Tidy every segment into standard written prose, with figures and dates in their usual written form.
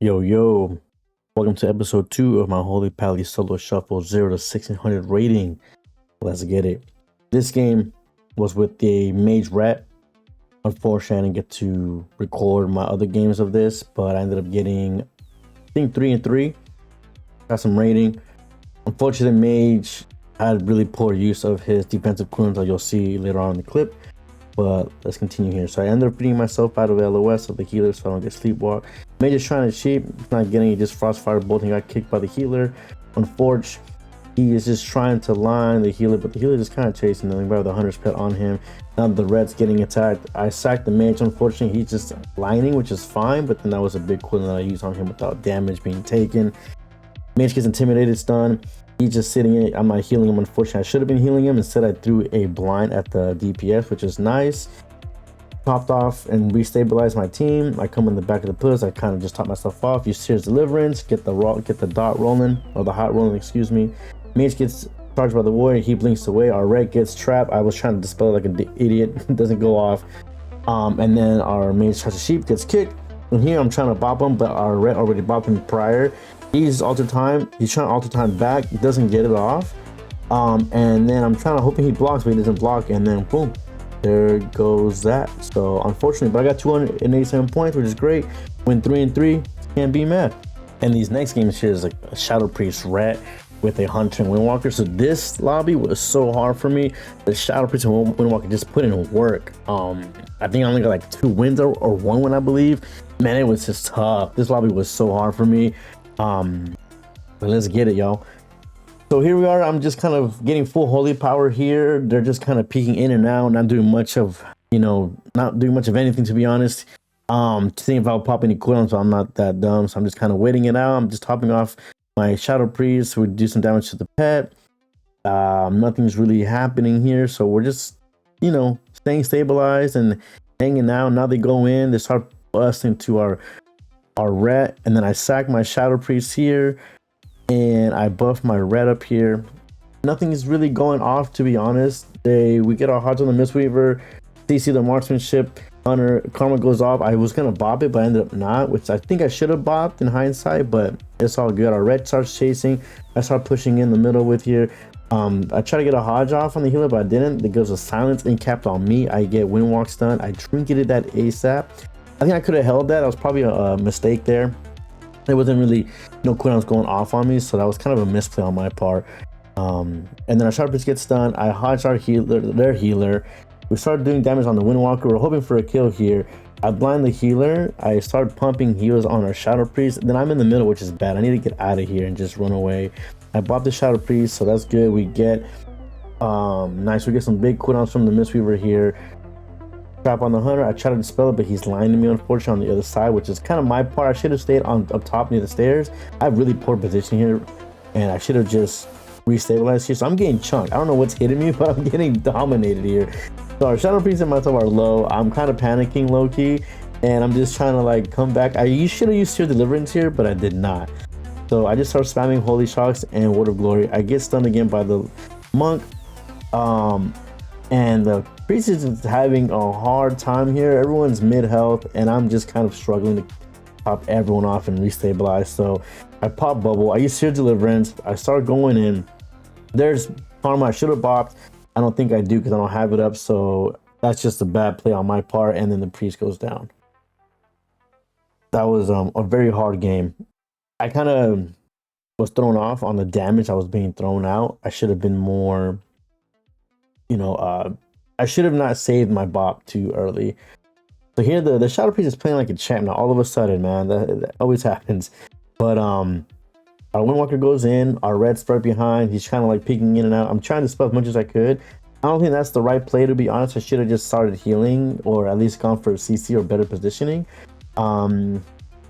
Yo, welcome to episode 2 of my Holy Pally solo shuffle 0 to 1600 rating. Let's get it. This game was with the Mage Rat. Unfortunately, I didn't get to record my other games of this, but I ended up getting, I think, 3 and 3. Got some rating. Unfortunately, Mage had really poor use of his defensive cooldowns, like you'll see later on in the clip. But let's continue here. So I ended up freeing myself out of LOS of the healer so I don't get sleepwalk. Mage is trying to cheat. He's not getting it. Just frostfire bolt. He got kicked by the healer. Unfortunately, he is just trying to line the healer, but the healer just kind of chasing him. By the hunter's pet on him. Now the red's getting attacked. I sacked the mage. Unfortunately, he's just lining, which is fine. But then that was a big cooldown that I used on him without damage being taken. Mage gets intimidated, stunned. He's just sitting in. I'm not healing him. Unfortunately, I should have been healing him. Instead, I threw a blind at the DPS, which is nice. Popped off and restabilized my team. I come in the back of the puss. I kind of just top myself off. Use Seer's Deliverance. Get the dot rolling, or the hot rolling. Excuse me. Mage gets charged by the warrior. He blinks away. Our red gets trapped. I was trying to dispel it like an idiot. It doesn't go off. And then our mage tries to sheep, gets kicked. And here I'm trying to bop him, but our red already bopped him prior. He's alter time. He's trying to alter time back. Doesn't get it off. And then I'm trying to hoping he blocks, but he doesn't block. And then boom, there goes that. So unfortunately, but I got 287 points, which is great. Win 3 and 3. Can't be mad. And these next games here is like a Shadow Priest rat with a Hunter and Windwalker. So this lobby was so hard for me. The Shadow Priest and Windwalker just put in work. I think I only got like 2 wins or 1 win, I believe. Man, it was just tough. This lobby was so hard for me. But let's get it, y'all. So here we are. I'm just kind of getting full holy power here. They're just kind of peeking in and out, not doing much of, not doing much of anything, to be honest. Seeing if I'll pop any cooldowns, so I'm not that dumb. So I'm just kind of waiting it out. I'm just topping off my Shadow Priest. We do some damage to the pet. Nothing's really happening here. So we're just, staying stabilized and hanging out. Now they go in. They start busting to our ret, and then I sack my Shadow Priest here, and I buff my ret up here. Nothing is really going off, to be honest. We get our hearts on the Mistweaver, CC the marksmanship, Hunter, Karma goes off. I was gonna bop it, but I ended up not, which I think I should have bopped in hindsight, but it's all good. Our red starts chasing. I start pushing in the middle with here. I try to get a Hodge off on the healer, but I didn't. It goes a silence and capped on me. I get Windwalk stun. I trinketed that ASAP. I think I could have held that. That was probably a mistake there. There wasn't really no cooldowns going off on me, so that was kind of a misplay on my part. And then our Sharpest gets stunned. I Hodge our healer, their healer. We started doing damage on the Windwalker. We're hoping for a kill here. I blind the healer. I start pumping heals on our Shadow Priest. Then I'm in the middle, which is bad. I need to get out of here and just run away. I bought the Shadow Priest, so that's good. We get nice. We get some big cooldowns from the Mistweaver here. Trap on the Hunter. I try to dispel it, but he's lying to me, unfortunately, on the other side, which is kind of my part. I should have stayed up top near the stairs. I have really poor position here, and I should have just restabilized here. So I'm getting chunked. I don't know what's hitting me, but I'm getting dominated here. So our Shadow Priest and myself are low. I'm kind of panicking low-key, and I'm just trying to like come back. I should have used Seer Deliverance here, but I did not. So I just start spamming Holy Shocks and Word of Glory. I get stunned again by the Monk. And the priest is just having a hard time here. Everyone's mid-health, and I'm just kind of struggling to pop everyone off and restabilize. So I pop Bubble. I use Seer Deliverance. I start going in. There's Karma. I should have bopped. I don't think I do because I don't have it up. So that's just a bad play on my part. And then the priest goes down. That was a very hard game. I kind of was thrown off on the damage I was being thrown out. I should have been more... I should have not saved my bop too early. So here the Shadow Priest is playing like a champ now. All of a sudden, man, that always happens. But our Windwalker goes in. Our red's right behind. He's kind of like peeking in and out. I'm trying to spell as much as I could. I don't think that's the right play, to be honest. I should have just started healing, or at least gone for a CC or better positioning.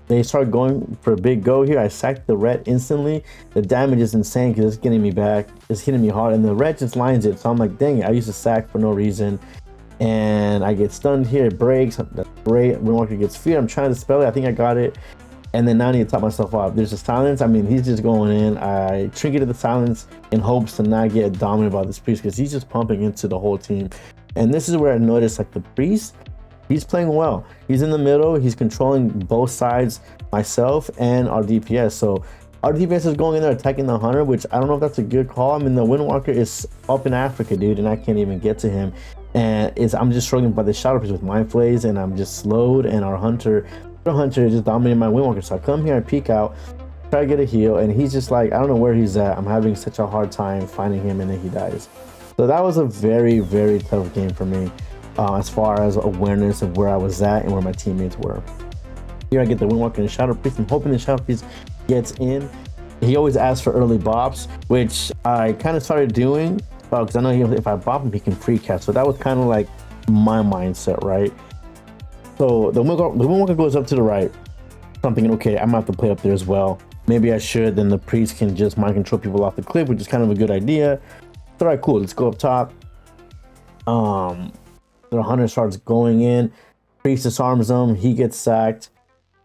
They start going for a big go here. I sacked the red instantly. The damage is insane because it's getting me back. It's hitting me hard, and the red just lines it. So I'm like, dang it, I used a sack for no reason. And I get stunned here. It breaks. That's great. Windwalker gets feared. I'm trying to spell it. I think I got it. And then now I need to top myself off. There's a silence. I mean, he's just going in. I trinketed the silence in hopes to not get dominated by this priest because he's just pumping into the whole team. And this is where I noticed, like, the priest, he's playing well. He's in the middle. He's controlling both sides myself and our DPS. So our DPS is going in there attacking the hunter, which I don't know if that's a good call. I mean, the Windwalker is up in Africa, dude, and I can't even get to him. And I'm just struggling by the shadow priest with mind flays, and I'm just slowed. And our hunter is just dominating my Windwalker. So I come here, I peek out, try to get a heal, and he's just like, I don't know where he's at. I'm having such a hard time finding him, and then he dies. So that was a very, very tough game for me, as far as awareness of where I was at and where my teammates were. Here I get the Windwalker and Shadow Priest. I'm hoping the Shadow Priest gets in. He always asks for early bops, which I kind of started doing because I know if I bop him, he can pre-cast. So that was kind of like my mindset, right? So the Windwalker goes up to the right. So I'm thinking, okay, I'm gonna have to play up there as well. Maybe I should. Then the priest can just mind control people off the cliff, which is kind of a good idea. All right, cool. Let's go up top. The hunter starts going in. Priest disarms him. He gets sacked.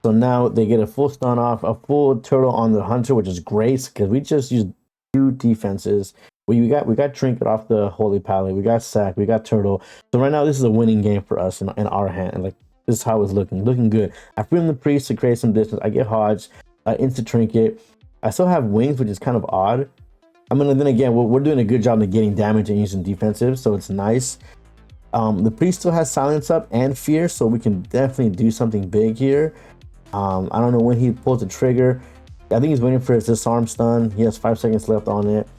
So now they get a full stun off, a full turtle on the hunter, which is great because we just used 2 defenses. We got trinket off the holy pally. We got sack. We got turtle. So right now this is a winning game for us in our hand. And like this is how it's looking good. I free the priest to create some distance. I get hodge, instant trinket. I still have wings, which is kind of odd. I mean, then again, we're doing a good job of getting damage and using defensive, so it's nice. The priest still has silence up and fear, so we can definitely do something big here. I don't know when he pulls the trigger. I think he's waiting for his disarm stun. He has 5 seconds left on it.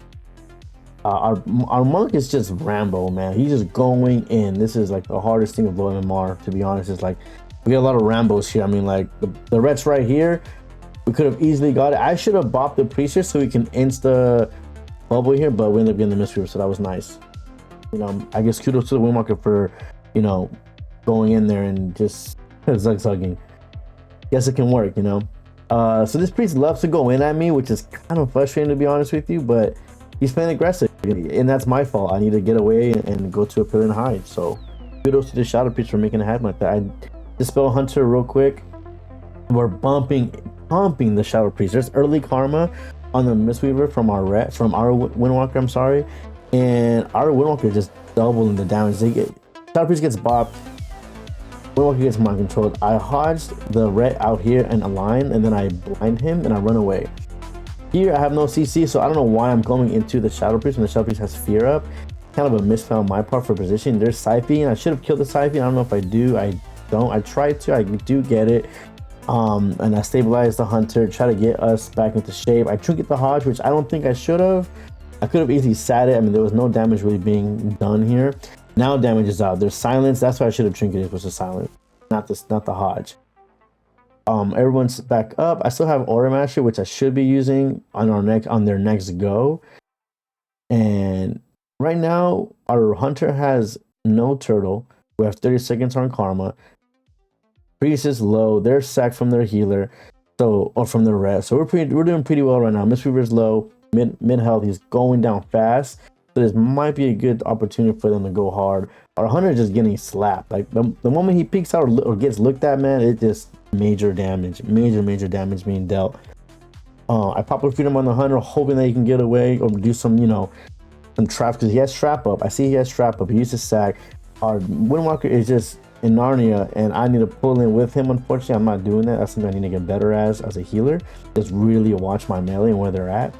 Our monk is just Rambo, man. He's just going in. This is like the hardest thing of low MMR, to be honest. It's like we got a lot of Rambos here. I mean, like the red's right here. We could have easily got it. I should have bopped the priest here so we can insta bubble here, but we ended up getting the Mistweaver, so that was nice. You know, I guess kudos to the Windwalker for, you know, going in there and just zigzagging. Guess it can work, you know. So this priest loves to go in at me, which is kind of frustrating, to be honest with you, but he's playing aggressive, and that's my fault. I need to get away and go to a pillar and hide. So kudos to the Shadow Priest for making it happen like that. I dispel Hunter real quick. We're pumping the Shadow Priest. There's early karma on the Mistweaver from our Windwalker, I'm sorry, and our Windwalker just doubling the damage. Shadow Priest gets bopped, Windwalker gets mind controlled. I hodged the ret out here and align, and then I blind him and I run away. Here I have no CC, so I don't know why I'm going into the Shadow Priest when the Shadow Priest has fear up. Kind of a misfile on my part for position. There's Siphene. I should have killed the Siphene. I don't know if I do. I don't. I tried to. I do get it. And I stabilize the hunter, try to get us back into shape. I trinket the hodge, which I don't think I should have. I could have easily sat it. I mean, there was no damage really being done here. Now damage is out. There's silence. That's why I should have trinketed, was the silence, not the hodge. Everyone's back up. I still have Aura Master, which I should be using on their next go. And right now, our hunter has no turtle. We have 30 seconds on karma. Priest is low. They're sacked from their healer, or from their rest. So we're doing pretty well right now. Mistweaver is low, mid health. He's going down fast. So this might be a good opportunity for them to go hard. Our hunter is just getting slapped. Like the moment he peeks out or gets looked at, man, it just major damage damage being dealt. I pop a freedom on the hunter, hoping that he can get away or do some, some traps, because he has trap up. I see he has trap up. He uses sack. Our Windwalker is just in Narnia, and I need to pull in with him. Unfortunately, I'm not doing that. That's something I need to get better as a healer. Just really watch my melee and where they're at.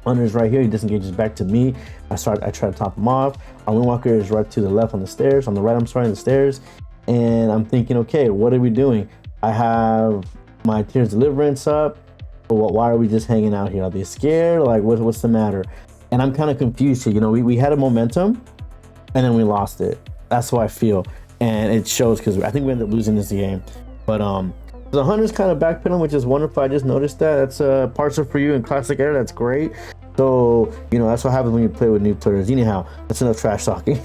Hunter is right here. He disengages back to me. I try to top him off. Our Windwalker is right to the left on the stairs. On the right, I'm sorry, on the stairs. And I'm thinking, okay, what are we doing? I have my Tears Deliverance up. But why are we just hanging out here? Are they scared? Like, what's the matter? And I'm kind of confused here. We had a momentum, and then we lost it. That's how I feel. And it shows, because I think we ended up losing this game. But the hunter's kind of backpedaling, which is wonderful. I just noticed that. That's partial for you in classic era. That's great. So that's what happens when you play with new players. Anyhow, that's enough trash talking.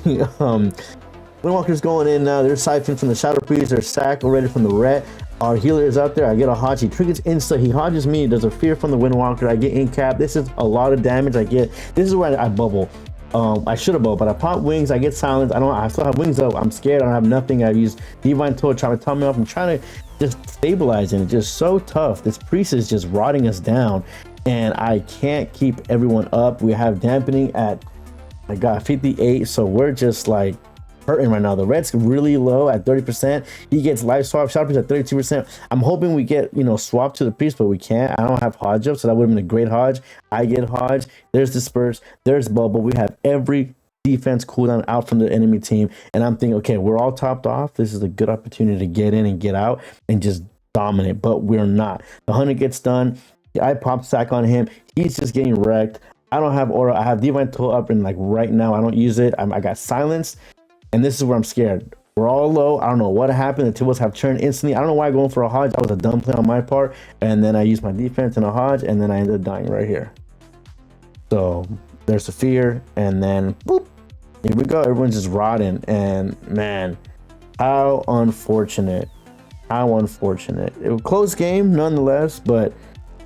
Windwalker's going in now. There's siphons from the Shadow Priest. There's sack already from the ret. Our healer is out there. I get a hodge. He triggers insta. He hodges me. There's a fear from the Windwalker. I get in cap. This is a lot of damage. This is where I bubble. I should have bubbled, but I pop wings. I get silence. I still have wings up. I'm scared. I don't have nothing. I use Divine Toe, trying to tell me off. I'm trying to just stabilize it. It's just so tough. This priest is just rotting us down, and I can't keep everyone up. We have dampening at, my God, 58. So we're just like hurting right now. The red's really low at 30%. He gets life swap, shadow priest at 32%. I'm hoping we get, you know, swapped to the priest, but we can't. I don't have Hodge up, so that would have been a great Hodge. I get Hodge. There's Disperse. There's Bubble. We have every defense cooldown out from the enemy team, and I'm thinking, okay, we're all topped off. This is a good opportunity to get in and get out and just dominate, but we're not. The hunter gets done. I pop sack on him. He's just getting wrecked. I don't have aura. I have divine toll up, and like right now I don't use it. I got silence, and this is where I'm scared. We're all low. I don't know what happened. The Tibbles have turned instantly. I don't know why I'm going for a Hodge. That was a dumb play on my part, and then I used my defense and a Hodge, and then I ended up dying right here. So there's the fear, and then boop, here we go. Everyone's just rotting, and man, how unfortunate. How unfortunate. It was a close game nonetheless, but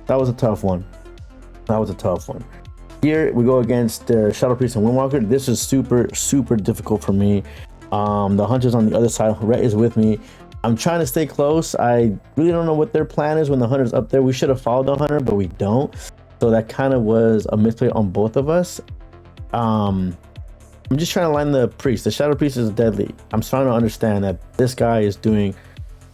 that was a tough one. That was a tough one. Here we go against Shadow Priest and Windwalker. This is super difficult for me. The hunter's on the other side. Rhett is with me. I'm trying to stay close. I really don't know what their plan is when the hunter's up there. We should have followed the hunter, but we don't. So that kind of was a misplay on both of us. I'm just trying to line the priest. The Shadow Priest is deadly. I'm starting to understand that this guy is doing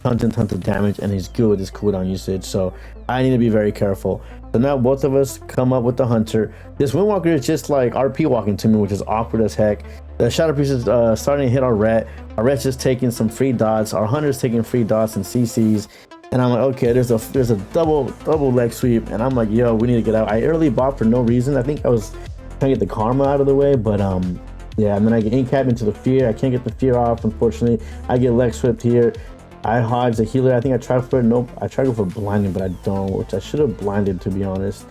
tons and tons of damage, and he's good with his cooldown usage, so I need to be very careful. So now both of us come up with the hunter. This Windwalker is just like RP walking to me, which is awkward as heck. The Shadow Priest is starting to hit our Ret. Our Ret's just taking some free dots. Our hunter's taking free dots and CCs, and I'm like, okay, there's a double leg sweep, and I'm like, yo, we need to get out. I early bought for no reason. I think I was trying to get the karma out of the way, but yeah, and then I get incap into the fear. I can't get the fear off, unfortunately. I get leg swept here. I Hodge the healer. I think I tried for it. Nope. I tried to go for blinding, but I don't, which I should have blinded, to be honest.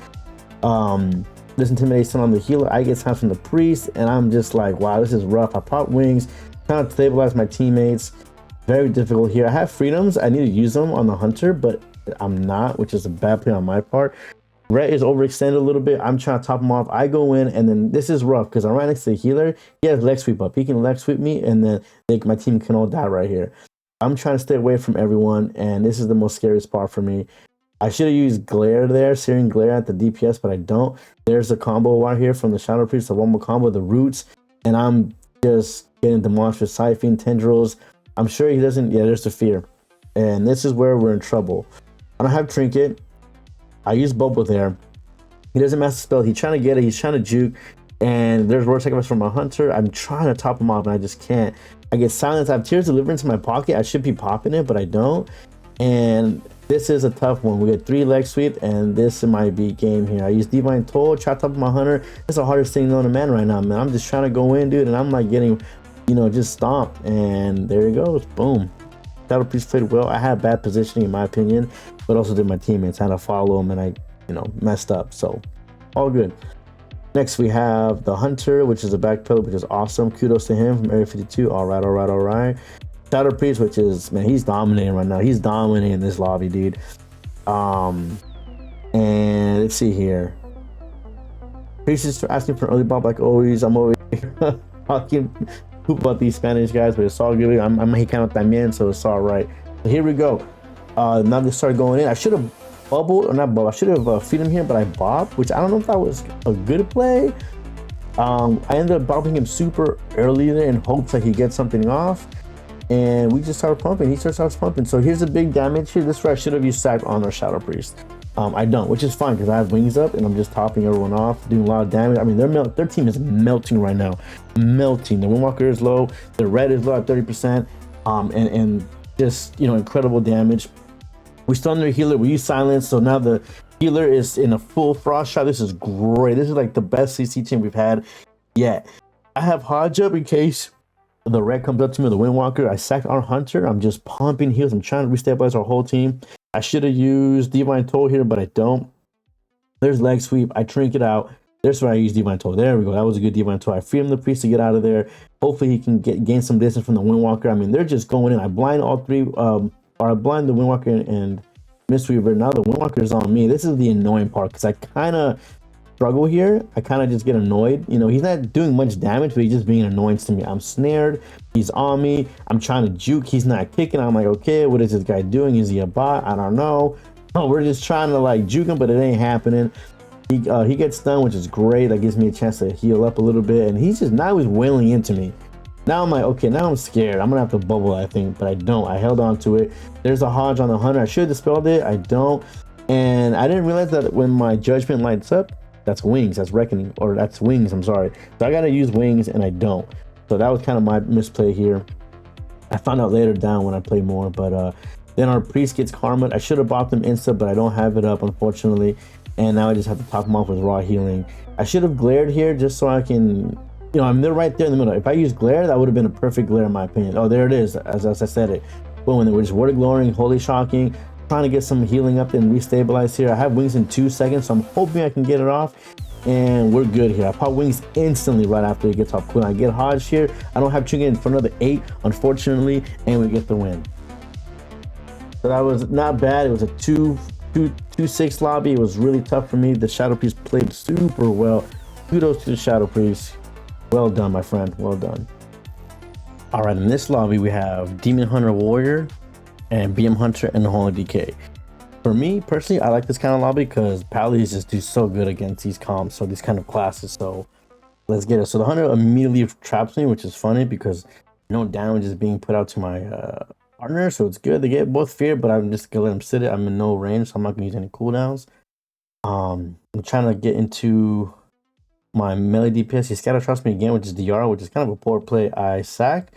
This intimidation on the healer. I get time from the priest, and I'm just like, wow, this is rough. I pop wings, trying to stabilize my teammates. Very difficult here. I have freedoms. I need to use them on the hunter, but I'm not, which is a bad play on my part. Rhett is overextended a little bit. I'm trying to top him off. I go in, and then this is rough because I'm right next to the healer. He has leg sweep up. He can leg sweep me, and then my team can all die right here. I'm trying to stay away from everyone, and this is the most scariest part for me. I should have used Glare there, Searing Glare at the DPS, but I don't. There's a combo right here from the Shadow Priest, the one more combo, the Roots, and I'm just getting demolished with Siphon, Tendrils. I'm sure he doesn't. Yeah, there's the fear. And this is where we're in trouble. I don't have Trinket. I use Bubble there. He doesn't master spell. He's trying to get it. He's trying to juke. And there's Roar Sacrifice from my Hunter. I'm trying to top him off, and I just can't. I get Silence. I have Tears Deliverance in my pocket. I should be popping it, but I don't. And this is a tough one. We get 3 leg sweep, and this might be game here. I use Divine Toll, try to top my Hunter. It's the hardest thing known to man right now, man. I'm just trying to go in, dude, and I'm like getting, you know, just stomped. And there he goes. Boom. Shadow Priest played well. I had bad positioning, in my opinion, but also did my teammates. I had to follow him, and I, you know, messed up. So, all good. Next, we have the Hunter, which is a backpedal, which is awesome. Kudos to him from Area 52. All right. Shadow Priest, which is, man, he's dominating right now. He's dominating this lobby, dude. And let's see here. Priest is asking for an early bump like always. I'm always talking poop about these Spanish guys, but it's all good. I'm Mexicano también, so it's all right. So here we go. Now they start going in. I should have bubbled, or not bubble. I should have feed him here, but I bobbed, which I don't know if that was a good play. I ended up bobbing him super early there in hopes that he gets something off, and we just started pumping. He starts pumping. So here's the big damage here. This is where I should have used sack on our Shadow Priest. I don't, which is fine because I have wings up and I'm just topping everyone off, doing a lot of damage. I mean, their team is melting right now, melting. The Windwalker is low, the red is low at 30%, and just, you know, incredible damage. We stun their healer, we use silence, so now the healer is in a full frost shot. This is great. This is like the best CC team we've had yet. I have Hodge up in case the red comes up to me, the Windwalker. I sacked our Hunter. I'm just pumping heals. I'm trying to restabilize our whole team. I should have used Divine Toll here, but I don't. There's leg sweep. I Trinket out. There's where I use Divine Toll. There we go. That was a good Divine Toll. I free him the priest to get out of there. Hopefully he can gain some distance from the Windwalker. I mean, they're just going in. I blind all three, or I blind the Windwalker and Mistweaver. Now the Windwalker is on me. This is the annoying part because I kind of struggle here. I kind of just get annoyed. You know, he's not doing much damage, but he's just being an annoyance to me. I'm snared. He's on me. I'm trying to juke. He's not kicking. I'm like, okay, what is this guy doing? Is he a bot? I don't know. Oh, we're just trying to like juke him, but it ain't happening. He gets stunned, which is great. That gives me a chance to heal up a little bit. And he's just, now he's wailing into me. Now I'm like, okay, now I'm scared. I'm gonna have to bubble, I think, but I don't. I held on to it. There's a Hodge on the hunter. I should have dispelled it. I don't. And I didn't realize that when my judgment lights up, that's wings, that's reckoning, or that's wings, I'm sorry. So I gotta use wings and I don't. So that was kind of my misplay here. I found out later down when I play more, but then our priest gets karma. I should have bought them insta, but I don't have it up, unfortunately. And now I just have to top them off with raw healing. I should have glared here just so I can, you know, I mean, they're right there in the middle. If I use glare, that would have been a perfect glare in my opinion. Oh, there it is, as I said it. But when they were just word of glorying, holy shocking, trying to get some healing up and restabilize here. I have wings in 2 seconds, so I'm hoping I can get it off. And we're good here. I pop wings instantly right after it gets off cooldown. I get Hodge here. I don't have Trinket for another 8, unfortunately, and we get the win. So that was not bad. It was a 2-6 lobby. It was really tough for me. The Shadow Priest played super well. Kudos to the Shadow Priest. Well done, my friend. Well done. All right, in this lobby, we have Demon Hunter Warrior and BM Hunter and the Holy DK. For me, personally, I like this kind of lobby because Paladins just do so good against these comps, so these kind of classes. So let's get it. So the Hunter immediately traps me, which is funny because no damage is being put out to my partner, so it's good. They get both fear, but I'm just gonna let him sit it. I'm in no range, so I'm not gonna use any cooldowns. I'm trying to get into my melee DPS. He scatter traps me again, which is DR, which is kind of a poor play. I sack,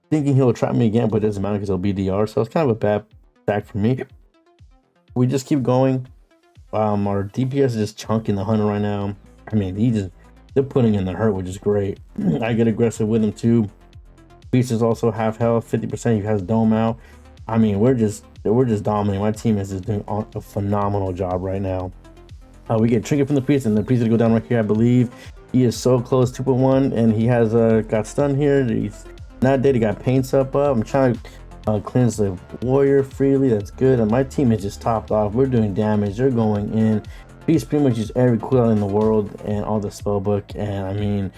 thinking he'll trap me again, but it doesn't matter because it'll be DR, so it's kind of a bad sack for me. We just keep going. Our DPS is just chunking the Hunter right now. I mean, they're putting in the hurt, which is great. I get aggressive with him too. Beast is also half health, 50%. He has dome out. I mean, we're just dominating. My team is just doing a phenomenal job right now. We get Trinket from the Priest, and the Priest will go down right here, I believe. He is so close, 2.1, and he has got stunned here. He's not dead. He got paints up. I'm trying to cleanse the warrior freely. That's good. And my team is just topped off. We're doing damage. They're going in. Beast pretty much uses every cooldown in the world and all the spell book. And I mean,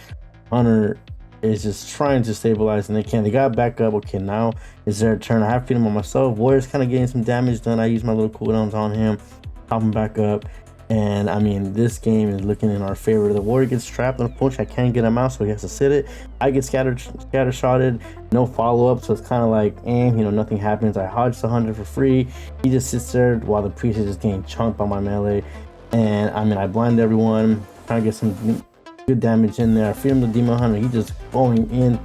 Hunter is just trying to stabilize, and they can't. They got back up. Okay, now it's their turn. I have freedom on myself. Warrior's kind of getting some damage done. I use my little cooldowns on him, pop him back up. And I mean, this game is looking in our favor. The warrior gets trapped. Unfortunately, I can't get him out, so he has to sit it. I get scatter shotted, no follow-up, so it's kind of like, you know, nothing happens. I Hodge the Hunter for free. He just sits there while the Priest is just getting chunked by my melee. And I mean, I blind everyone, trying to get some good damage in there. I free him the Demon Hunter. He just going in.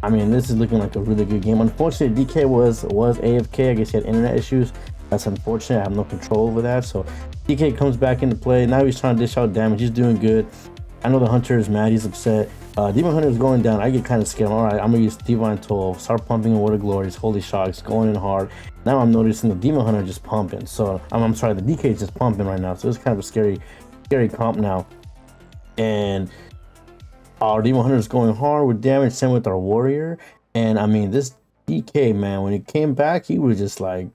I mean, this is looking like a really good game. Unfortunately, DK was AFK. I guess he had internet issues. That's unfortunate. I have no control over that. So DK comes back into play. Now he's trying to dish out damage. He's doing good. I know the Hunter is mad. He's upset. Demon Hunter is going down. I get kind of scared. All right, I'm gonna use Divine Toll. Start pumping in Word of Glories. Holy shocks, going in hard. Now I'm noticing the Demon Hunter just pumping. So I'm sorry, the DK is just pumping right now. So it's kind of a scary comp now. And our Demon Hunter is going hard with damage. Same with our Warrior. And I mean, this DK, man, when he came back, he was just like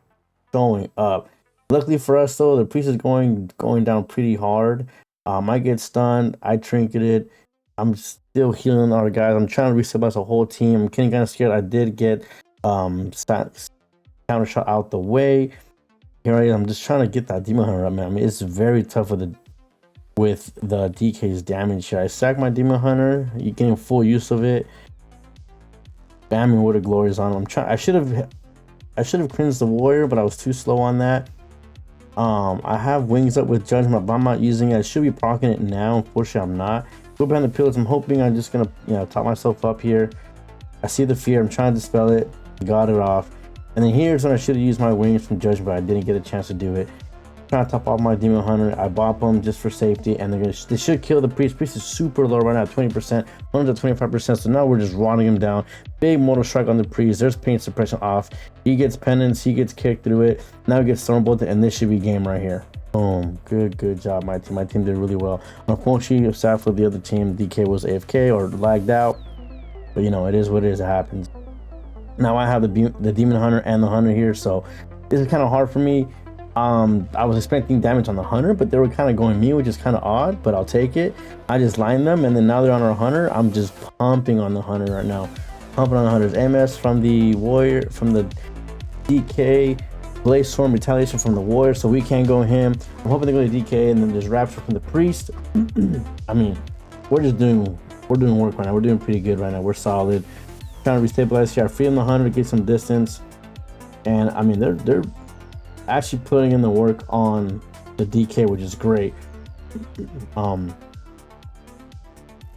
going up. Luckily for us though, the Priest is going down pretty hard. I get stunned. I trinketed. I'm still healing our guys. I'm trying to restabilize the whole team. I'm getting kind of scared. I did get counter shot out the way. Here I am. I'm just trying to get that Demon Hunter up, man. I mean, it's very tough with the DK's damage here. I sack my Demon Hunter. You're getting full use of it. Bamming Word of Glories on him. I should have cleansed the Warrior, but I was too slow on that. I have wings up with Judgment, but I'm not using it. I should be proccing it now. Unfortunately, I'm not. Go behind the pillars. I'm hoping I'm just gonna, you know, top myself up here. I see the fear. I'm trying to dispel it. Got it off. And then here's when I should have used my wings from Judgment, but I didn't get a chance to do it. Trying to top off my Demon Hunter. I bop them just for safety, and they should kill the Priest. Priest is super low right now, 20%, Hunter's at 25%. So now we're just rotting him down. Big mortal strike on the Priest. There's pain suppression off. He gets penance. He gets kicked through it. Now he gets thornbolted, and this should be game right here. Boom. Good job, my team. My team did really well. Unfortunately, sad for the other team. DK was AFK or lagged out, but you know, it is what it is. It happens. Now I have the Demon Hunter and the Hunter here, so this is kind of hard for me. I was expecting damage on the Hunter, but they were kind of going me, which is kind of odd, but I'll take it. I just lined them, and then now they're on our Hunter. I'm just pumping on the Hunter right now. Pumping on the Hunter's MS from the Warrior, from the DK, Blaze Storm Retaliation from the Warrior, so we can't go him. I'm hoping they go to DK, and then there's Rapture from the Priest. I mean, we're doing work right now. We're doing pretty good right now. We're solid. trying to restabilize here. I free him the hunter to get some distance, and I mean they're actually putting in the work on the DK, which is great. And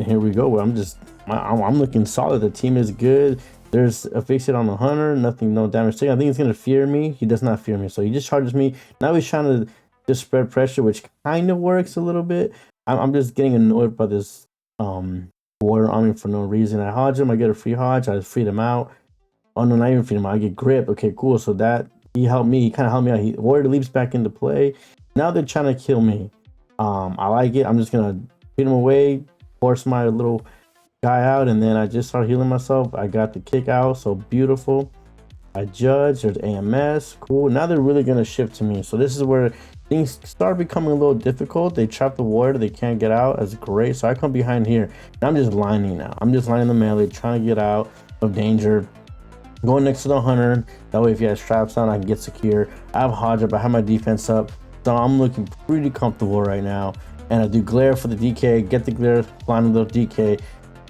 here we go. Where I'm looking solid. The team is good. There's a fix it on the hunter. Nothing, no damage taken. I think he's gonna fear me. He does not fear me, so he just charges me. Now he's trying to just spread pressure, which kind of works a little bit. I'm just getting annoyed by this warrior on me for no reason. I hodge him. I get a free hodge. I freed him out. Oh no, not even freed him out. I get grip. Okay, cool. So that he helped me. He kind of helped me out. Warrior leaps back into play. Now they're trying to kill me. I like it. I'm just gonna beat him away, force my little guy out, and then I just start healing myself. I got the kick out, so beautiful. I judge. There's AMS. Cool. Now they're really gonna shift to me. So this is where things start becoming a little difficult. They trap the warrior. They can't get out. That's great. So I come behind here, and I'm just lining now. I'm just lining the melee, trying to get out of danger. Going next to the hunter. That way, if he has traps on, I can get secure. I have hodge up. I have my defense up. So I'm looking pretty comfortable right now. And I do glare for the DK, get the glare, blind the DK.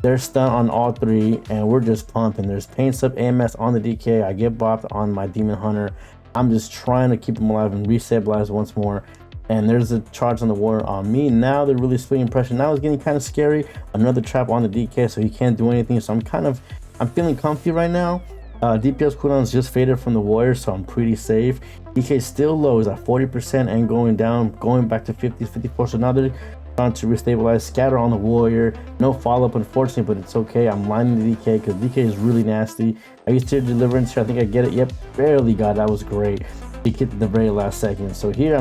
They're stunned on all three, and we're just pumping. There's pain sub AMS on the DK. I get bopped on my demon hunter. I'm just trying to keep him alive and restabilize once more. And there's a charge on the warrior on me. Now they're really splitting pressure. Now it's getting kind of scary. Another trap on the DK, so he can't do anything. So I'm feeling comfy right now. DPS cooldown is just faded from the warrior, so I'm pretty safe. DK still low, is at 40% and going down, going back to 50, 54. So now they're trying to restabilize, scatter on the warrior. No follow-up, unfortunately, but it's okay. I'm lining the DK because DK is really nasty. I used to deliverance here. I think I get it. Yep, barely got it. That was great. He kicked at the very last second. So here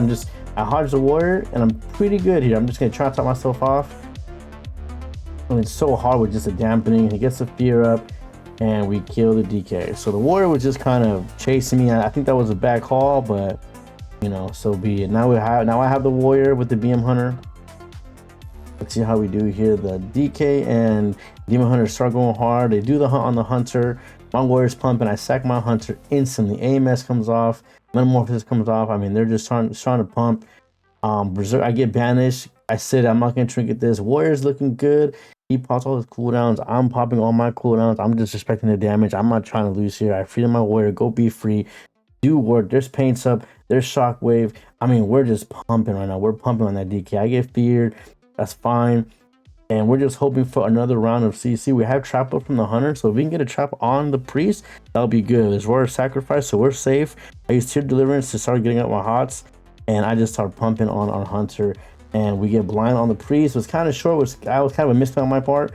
I hodge the warrior, and I'm pretty good here. I'm just gonna try to top myself off. And it's so hard with just a dampening. He gets the fear up, and we kill the DK. So the warrior was just kind of chasing me. I think that was a bad call, but you know, so be it. Now I have the warrior with the BM hunter. Let's see how we do here. The DK and demon hunter start going hard. They do the hunt on the hunter. My warrior's pumping. I sack my hunter instantly. AMS comes off. Metamorphosis comes off. I mean, they're just trying to pump. Berserk. I get banished. I said I'm not gonna trinket this. Warrior's looking good. He pops all his cooldowns. I'm popping all my cooldowns. I'm just respecting the damage. I'm not trying to lose here. I freed my warrior. Go be free. Do work. There's pain sub. There's shockwave. I mean, we're just pumping right now. We're pumping on that DK. I get feared. That's fine. And we're just hoping for another round of CC. We have trap up from the hunter. So if we can get a trap on the priest, that'll be good. There's warrior sacrifice, so we're safe. I use tier deliverance to start getting up my hots. And I just start pumping on our hunter. And we get blind on the priest. It was kind of short. I was kind of a misplay on my part.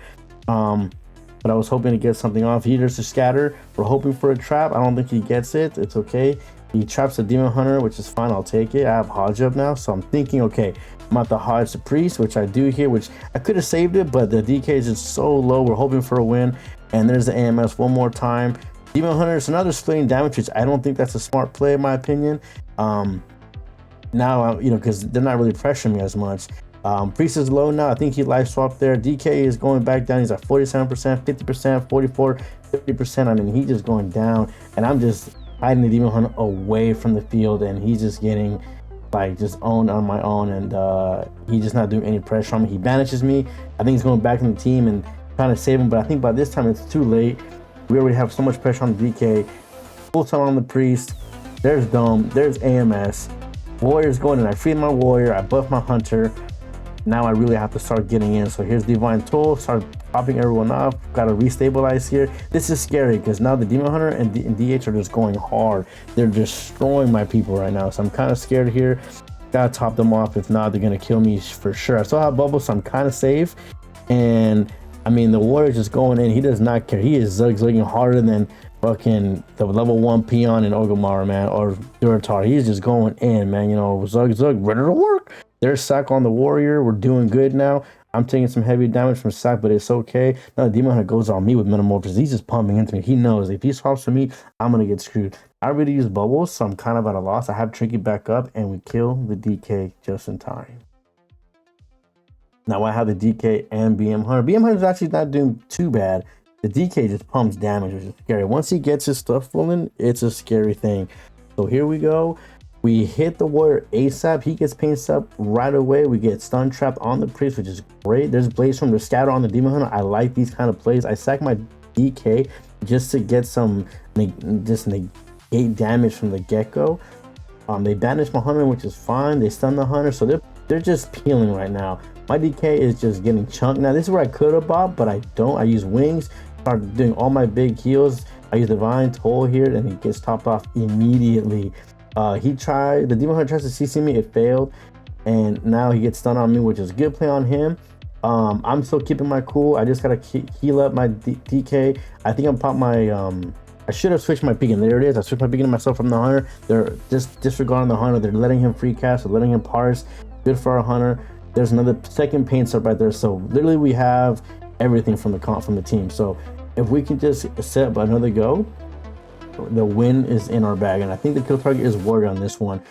But I was hoping to get something off. He just a scatter. We're hoping for a trap. I don't think he gets it. It's okay. He traps the demon hunter, which is fine. I'll take it. I have hodge up now. So I'm thinking, okay, I'm about to hodge the priest, which I do here, which I could have saved it, but the DK is just so low. We're hoping for a win. And there's the AMS one more time. Demon hunter is another splitting damage, which I don't think that's a smart play in my opinion. Now, you know, because they're not really pressuring me as much. Priest is low now. I think he life swapped there. DK is going back down. He's at 47%, 50%, 44, 50%. I mean, he's just going down. And I'm just hiding the demon hunter away from the field. And he's just getting, like, just owned on my own. And he's just not doing any pressure on me. He banishes me. I think he's going back in the team and trying to save him. But I think by this time, it's too late. We already have so much pressure on the DK. Full time on the priest. There's Dome. There's AMS. Warrior's going in. I freed my warrior. I buffed my hunter. Now I really have to start getting in. So here's Divine Toll. Start popping everyone off. Got to restabilize here. This is scary because now the Demon Hunter and DH are just going hard. They're destroying my people right now. So I'm kind of scared here. Got to top them off. If not, they're going to kill me for sure. I still have bubbles, so I'm kind of safe. And I mean, the Warrior's just going in. He does not care. He is zigzagging harder than fucking the level 1 peon in Orgrimmar, man, or Duratar. He's just going in, man. You know, Zug ready to work. There's sack on the warrior. We're doing good now. I'm taking some heavy damage from sack, but it's okay. Now the demon hunter goes on me with metamorphosis. He's just pumping into me. He knows if he swaps to me, I'm gonna get screwed. I already used bubbles, so I'm kind of at a loss. I have Trinket back up, and we kill the DK just in time. Now I have the DK and BM hunter. BM hunter is actually not doing too bad. The DK just pumps damage, which is scary. Once he gets his stuff falling, it's a scary thing. So here we go. We hit the warrior ASAP. He gets pain up right away. We get stun trapped on the priest, which is great. There's blaze from the scatter on the demon hunter. I like these kind of plays. I sack my DK. just to get some just negate damage from the get-go. They banished my hunter, which is fine. They stunned the hunter, so they're just peeling right now. My DK is just getting chunked. Now this is where I could have bopped, but I don't. I use wings, start doing all my big heals. I use divine toll here, and he gets topped off immediately. The demon hunter tries to CC me, it failed, and now he gets stunned on me, which is a good play on him. I'm still keeping my cool. I just gotta heal up my DK. I think I'm pop my I should have switched my beacon. There it is. I switched my beacon to myself from the hunter. They're just disregarding the hunter. They're letting him free cast. They're letting him parse. Good for our hunter. There's another second paint sub right there. So literally we have everything from the team. So if we can just set up another go, the win is in our bag. And I think the kill target is warrior on this one.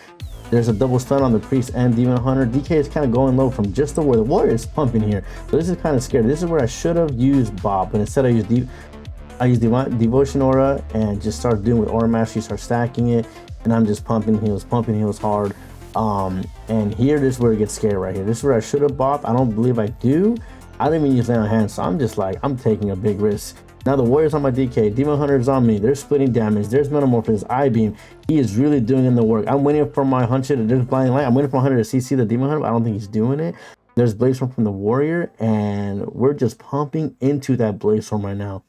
There's a double stun on the priest and demon hunter. DK is kind of going low from just the warrior is pumping here. So this is kind of scary. This is where I should have used Bob, but instead I used Devotion Aura and just started doing with Aura Mastery, start stacking it, and I'm just pumping heals hard. And here, this is where it gets scary right here. This is where I should have bopped. I don't believe I do. I didn't even use Lay on Hands, so I'm just like, I'm taking a big risk. Now the warrior's on my DK, demon hunter is on me. They're splitting damage. There's Metamorphosis, I beam. He is really doing in the work. I'm waiting for my hunter to, there's blinding light. I'm waiting for my hunter to CC the demon hunter, but I don't think he's doing it. There's Blaze Storm from the warrior, and we're just pumping into that Blaze Storm right now.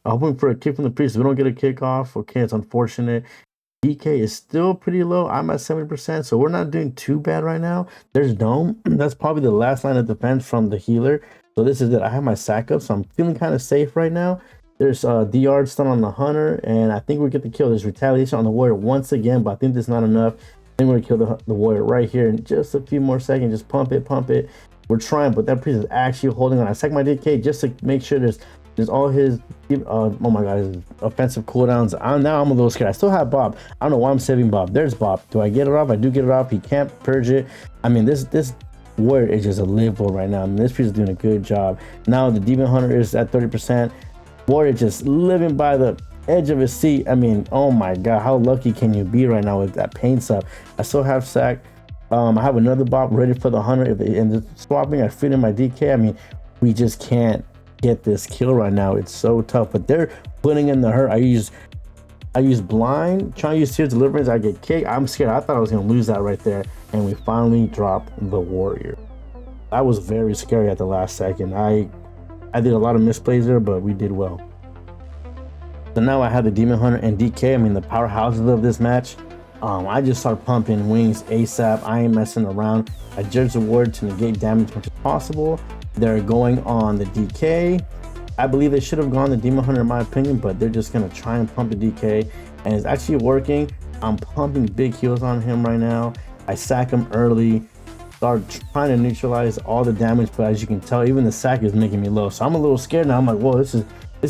I'm hoping for a kick from the priest. We don't get a kick off. Okay, it's unfortunate. DK is still pretty low. I'm at 70%, so we're not doing too bad right now. There's Dome. That's probably the last line of defense from the healer. So this is it. I have my sack up, so I'm feeling kind of safe right now. There's DR stun on the hunter, and I think we get the kill. There's retaliation on the warrior once again, but I think that's not enough. I think we're gonna kill the warrior right here in just a few more seconds. Just pump it. We're trying, but that priest is actually holding on. I sack my DK just to make sure there's all his oh my god, his offensive cooldowns. Now I'm a little scared. I still have Bob. I don't know why I'm saving Bob. There's Bob. Do I get it off? I do get it off. He can't purge it. I mean, this warrior is just a livable right now. I mean, this piece is doing a good job. Now the demon hunter is at 30%. Warrior just living by the edge of his seat. I mean, oh my god, how lucky can you be right now with that paint sub? I still have sack. I have another Bob ready for the hunter. If they end up swapping, I feed in my DK. I mean, we just can't get this kill right now. It's so tough, but they're putting in the hurt. I use blind, trying to use Tears Deliverance. I get kicked. I'm scared. I thought I was gonna lose that right there, and we finally dropped the warrior. That was very scary at the last second. I did a lot of misplays there, but we did well. So now I have the demon hunter and DK. I mean, the powerhouses of this match. I just start pumping wings ASAP. I ain't messing around. I judge the ward to negate damage as much as possible. They're going on the DK. I believe they should have gone the demon hunter in my opinion, but they're just gonna try and pump the DK, and it's actually working. I'm pumping big heals on him right now. I sack him early, start trying to neutralize all the damage, but as you can tell, even the sack is making me low. So I'm a little scared now. I'm like, whoa, this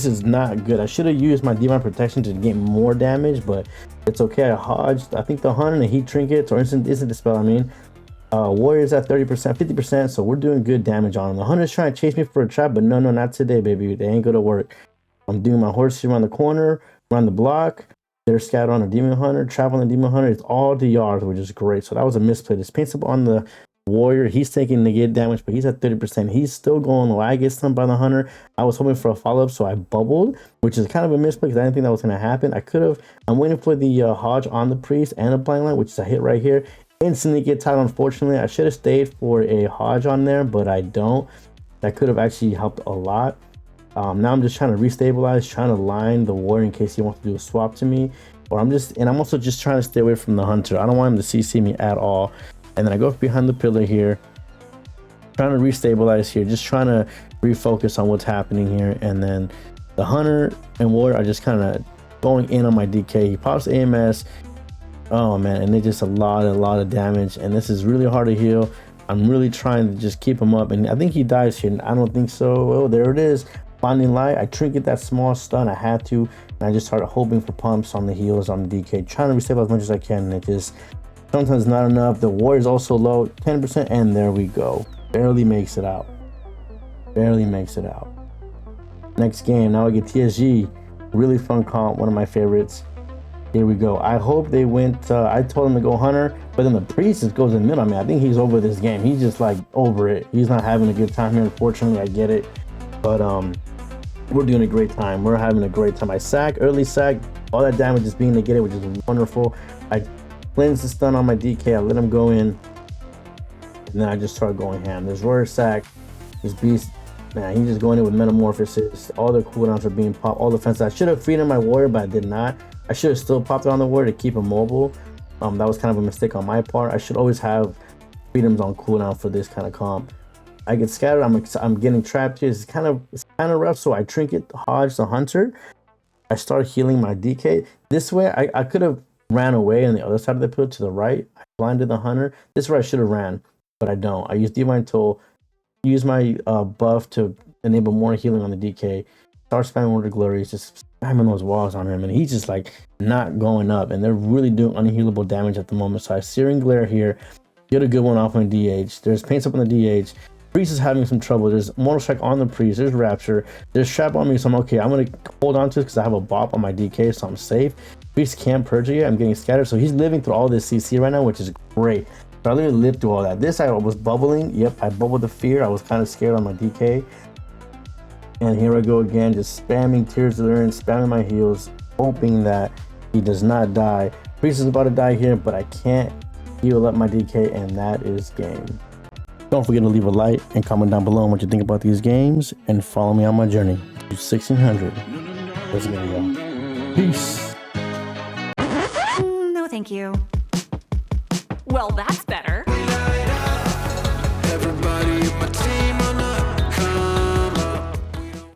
is not good. I should have used my divine protection to get more damage, but it's okay. I hodged. I think the hunter and the heat trinkets or instant dispel, I mean. Warriors at 30%, 50%, so we're doing good damage on him. The hunter's trying to chase me for a trap, but no, not today, baby. They ain't gonna work. I'm doing my horse around the corner, around the block. They're scattered on the demon hunter, trap on the demon hunter. It's all DRs, which is great. So that was a misplay. This paints up on the warrior. He's taking negative damage, but he's at 30%. He's still going low. I get stunned by the hunter. I was hoping for a follow-up, so I bubbled, which is kind of a misplay because I didn't think that was gonna happen. I'm waiting for the hodge on the priest and a blind light, which is a hit right here. Instantly get tied. Unfortunately, I should have stayed for a hodge on there, but I don't. That could have actually helped a lot. Now I'm just trying to restabilize, trying to line the warrior in case he wants to do a swap to me, or I'm also just trying to stay away from the hunter. I don't want him to CC me at all. And then I go behind the pillar here, trying to restabilize here, just trying to refocus on what's happening here. And then the hunter and warrior are just kind of going in on my DK. He pops AMS. Oh man, and it's just a lot of damage, and this is really hard to heal. I'm really trying to just keep him up, and I think he dies here. I don't think so. Oh, there it is. Blinding light. I trinket that small stun. I had to, and I just started hoping for pumps on the heals on the DK, trying to restabilize as much as I can, and it just sometimes not enough. The warrior's also low, 10%, and there we go. Barely makes it out. Next game, now I get TSG. Really fun comp, one of my favorites. Here we go. I hope they went. I told him to go hunter, but then the priest just goes in the middle. I mean, I think he's over this game. He's just like over it. He's not having a good time here. Unfortunately, I get it. But we're doing a great time. We're having a great time. I sack, early sack, all that damage is being negated, which is wonderful. I cleanse the stun on my DK, I let him go in, and then I just start going ham. This Roar sack, this beast, man, he's just going in with metamorphosis. All the cooldowns are being popped, all the fences. I should have freed my warrior, but I did not. I should have still popped it on the warrior to keep him mobile. That was kind of a mistake on my part. I should always have freedoms on cooldown for this kind of comp. I get scattered. I'm getting trapped here. It's kind of rough. So I trinket Hodge the Hunter. I start healing my DK. This way, I could have ran away on the other side of the pit to the right. I blinded the Hunter. This is where I should have ran, but I don't. I use Divine Toll, use my buff to enable more healing on the DK. Start spamming Word of Glory, just spamming those walls on him, and he's just like not going up. And they're really doing unhealable damage at the moment. So I Searing Glare here, get a good one off my DH. There's Paints up on the DH. Priest is having some trouble. There's Mortal Strike on the Priest. There's Rapture. There's Trap on me, so I'm okay. I'm going to hold on to it because I have a bop on my DK, so I'm safe. Priest can't purge it yet. I'm getting scattered. So he's living through all this CC right now, which is great. So I literally lived through all that. This, I was bubbling. Yep, I bubbled the fear. I was kind of scared on my DK. And here I go again, just spamming Tears of the Urn, spamming my heals, hoping that he does not die. Priest is about to die here, but I can't heal up my DK, and that is game. Don't forget to leave a like and comment down below what you think about these games, and follow me on my journey to 1600. Let's get it, y'all. Peace. No, thank you. Well, that's better. Everybody in my team.